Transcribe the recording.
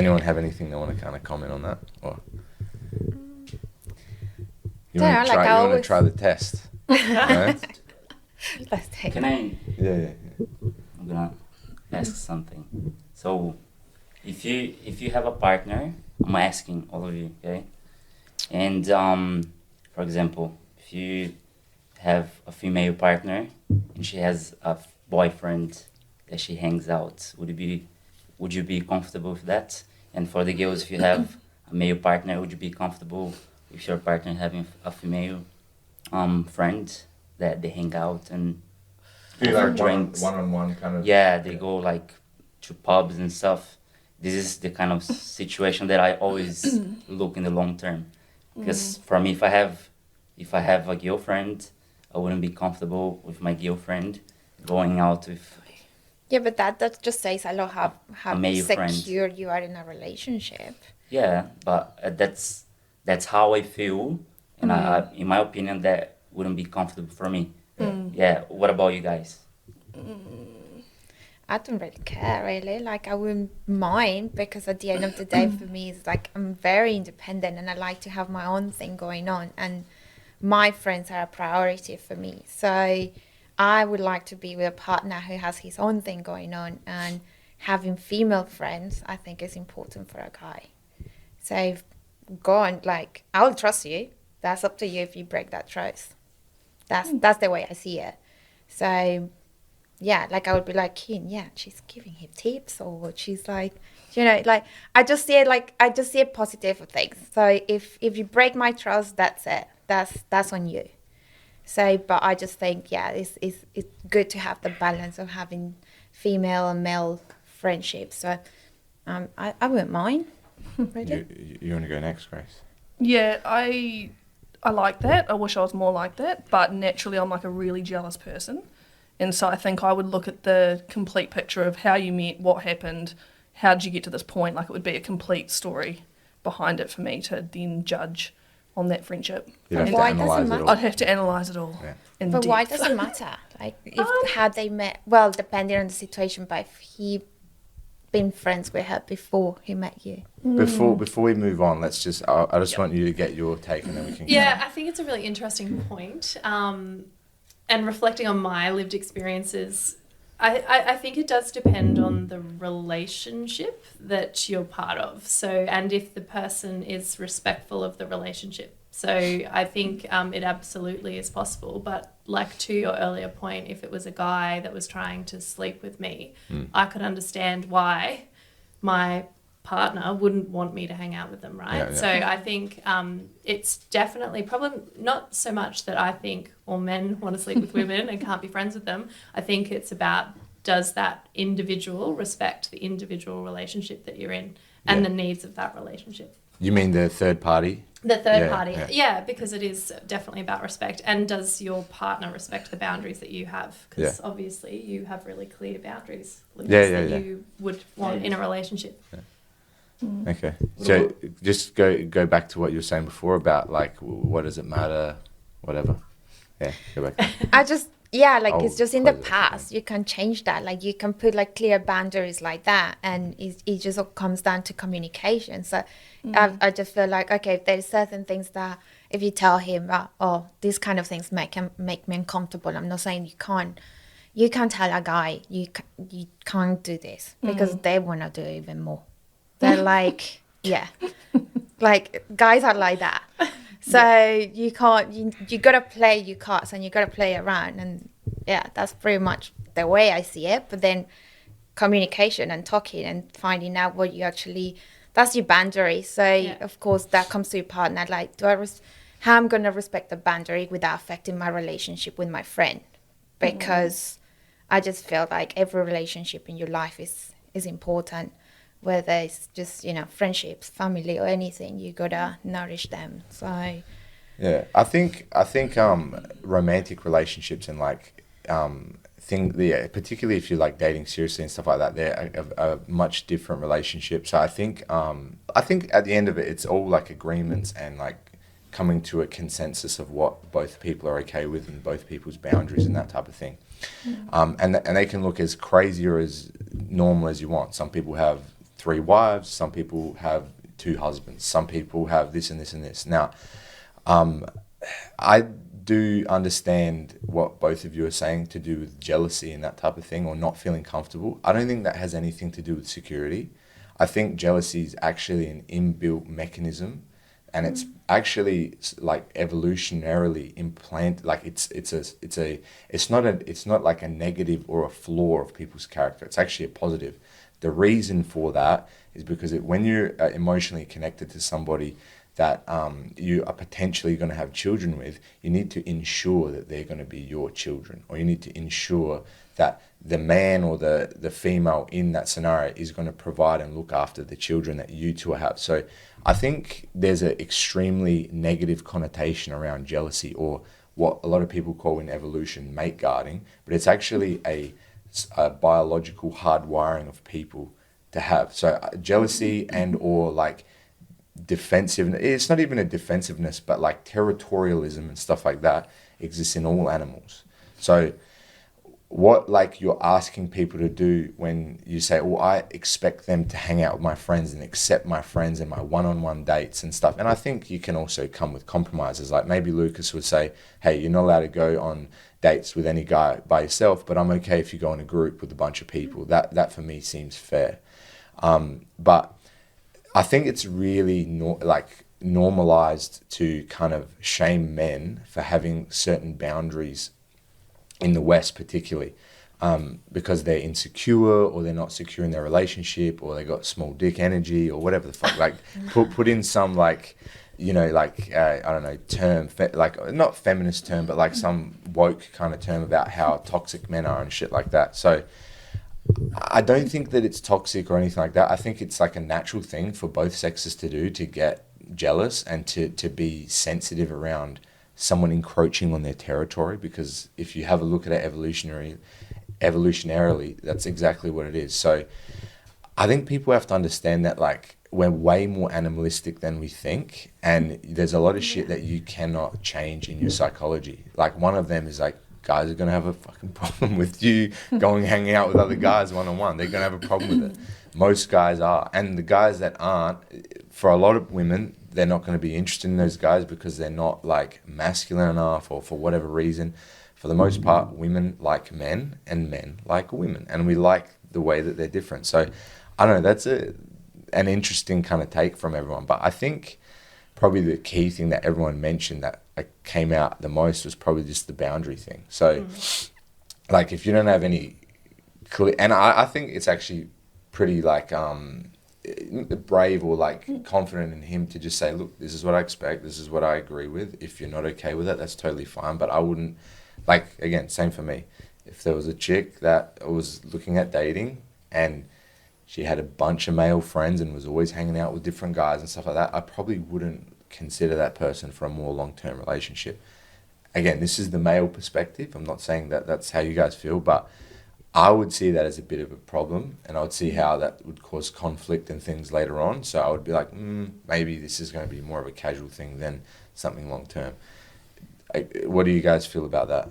anyone have anything they want to kind of comment on that? Or you Don't want know, to like try? I You want to always- try the test? No? Let's take Can I? Yeah. I'm gonna ask something. So, if you have a partner, I'm asking all of you, okay? And for example, if you have a female partner and she has a boyfriend that she hangs out, would you be comfortable with that? And for the girls, if you have a male partner, would you be comfortable with your partner having a female friend that they hang out and Do over like drinks? one-on-one kind of. Yeah, they go like to pubs and stuff. This is the kind of situation that I always look in the long term. Because for me, if I have a girlfriend, I wouldn't be comfortable with my girlfriend going out with. Yeah, but that just says a lot how A male friend. secure you are in a relationship. Yeah, but that's how I feel, and in my opinion, that wouldn't be comfortable for me. Yeah. What about you guys? I don't really care, really. Like, I wouldn't mind because at the end of the day, for me, it's like I'm very independent and I like to have my own thing going on. And my friends are a priority for me. So I would like to be with a partner who has his own thing going on. And having female friends, I think, is important for a guy. So go on, like, I'll trust you. That's up to you if you break that trust. That's the way I see it. So yeah, like I would be like, Keen, yeah, she's giving him tips, or she's like, like I just see it positive for things. So if you break my trust, that's it. That's on you. So, but I just think, yeah, it's good to have the balance of having female and male friendships. So I wouldn't mind. Really. You want to go next, Grace? Yeah, I like that. I wish I was more like that, but naturally I'm like a really jealous person. And so I think I would look at the complete picture of how you met, what happened, how did you get to this point. Like, it would be a complete story behind it for me to then judge on that friendship. You'd have But to why does it analyse it matter? all. I'd have to analyse it all Yeah. in But depth. why does it matter? Like, if had they met, well, depending on the situation, but if he been friends with her before he met you. Before we move on, let's just. I just want you to get your take, and then we can. Yeah, I think it's a really interesting point. And reflecting on my lived experiences, I think it does depend on the relationship that you're part of. So, and if the person is respectful of the relationship. So I think it absolutely is possible. But like to your earlier point, if it was a guy that was trying to sleep with me, I could understand why my partner wouldn't want me to hang out with them, right? Yeah, yeah. So I think it's definitely probably not so much that I think all men want to sleep with women and can't be friends with them. I think it's about, does that individual respect the individual relationship that you're in and Yeah. the needs of that relationship? You mean the third party? The third Yeah, party, yeah. yeah, because it is definitely about respect. And does your partner respect the boundaries that you have? Because Yeah. obviously you have really clear boundaries, Lucas, Yeah, yeah, that yeah. you would want in a relationship. Okay. So just go back to what you were saying before about like what does it matter, whatever. Yeah, go back. I just, yeah, like I'll it's just in the close it, past. You can change that. Like you can put like clear boundaries like that, and it just all comes down to communication. So I just feel like, okay, there's certain things that if you tell him, oh, these kind of things make me uncomfortable. I'm not saying you can't tell a guy you can't do this because they want to do it even more. They're like, yeah, like guys are like that. So you can't, you got to play your cards and you got to play around. And yeah, that's pretty much the way I see it. But then communication and talking and finding out what you actually, that's your boundary. So of course that comes to your partner. Like, how I'm going to respect the boundary without affecting my relationship with my friend? Because I just feel like every relationship in your life is important. Whether it's just, friendships, family or anything, you gotta nourish them. So Yeah, I think romantic relationships and like particularly if you're like dating seriously and stuff like that, they're a much different relationship. So I think at the end of it, it's all like agreements and like coming to a consensus of what both people are okay with and both people's boundaries and that type of thing. And they can look as crazy or as normal as you want. Some people have 3 wives, some people have 2 husbands, some people have this and this and this. Now, I do understand what both of you are saying to do with jealousy and that type of thing, or not feeling comfortable. I don't think that has anything to do with security. I think jealousy is actually an inbuilt mechanism, and it's actually like evolutionarily implanted. Like it's not like a negative or a flaw of people's character. It's actually a positive. The reason for that is because when you're emotionally connected to somebody that you are potentially going to have children with, you need to ensure that they're going to be your children, or you need to ensure that the man or the female in that scenario is going to provide and look after the children that you two have. So I think there's an extremely negative connotation around jealousy, or what a lot of people call in evolution mate guarding, but it's actually a biological hardwiring of people to have. So jealousy and or like defensive, it's not even a defensiveness, but like territorialism and stuff like that exists in all animals. So what like you're asking people to do when you say, well, I expect them to hang out with my friends and accept my friends and my one-on-one dates and stuff. And I think you can also come with compromises. Like maybe Lucas would say, hey, you're not allowed to go on dates with any guy by yourself, but I'm okay if you go in a group with a bunch of people. That for me seems fair. But I think it's really normalized to kind of shame men for having certain boundaries in the West, particularly because they're insecure, or they're not secure in their relationship, or they got small dick energy, or whatever the fuck. Like put in some like, you know, like I don't know, term, like not feminist term, but like some woke kind of term about how toxic men are and shit like that. So I don't think that it's toxic or anything like that. I think it's like a natural thing for both sexes to do, to get jealous and to be sensitive around someone encroaching on their territory, because if you have a look at it evolutionarily, that's exactly what it is. So I think people have to understand that like we're way more animalistic than we think, and there's a lot of shit that you cannot change in your psychology. Like one of them is like, guys are going to have a fucking problem with you going hanging out with other guys one-on-one. They're going to have a problem with it. Most guys are. And the guys that aren't, for a lot of women, they're not going to be interested in those guys because they're not like masculine enough, or for whatever reason. For the most part, women like men and men like women, and we like the way that they're different. So I don't know, that's an interesting kind of take from everyone. But I think probably the key thing that everyone mentioned that came out the most was probably just the boundary thing. So like if you don't have any clear, and I think it's actually pretty like brave or like confident in him to just say, look, this is what I expect, this is what I agree with. If you're not okay with it, that's totally fine. But I wouldn't, like, again, same for me. If there was a chick that was looking at dating and she had a bunch of male friends and was always hanging out with different guys and stuff like that, I probably wouldn't consider that person for a more long-term relationship. Again, this is the male perspective. I'm not saying that that's how you guys feel, but I would see that as a bit of a problem, and I would see how that would cause conflict and things later on. So I would be like, maybe this is going to be more of a casual thing than something long-term. What do you guys feel about that?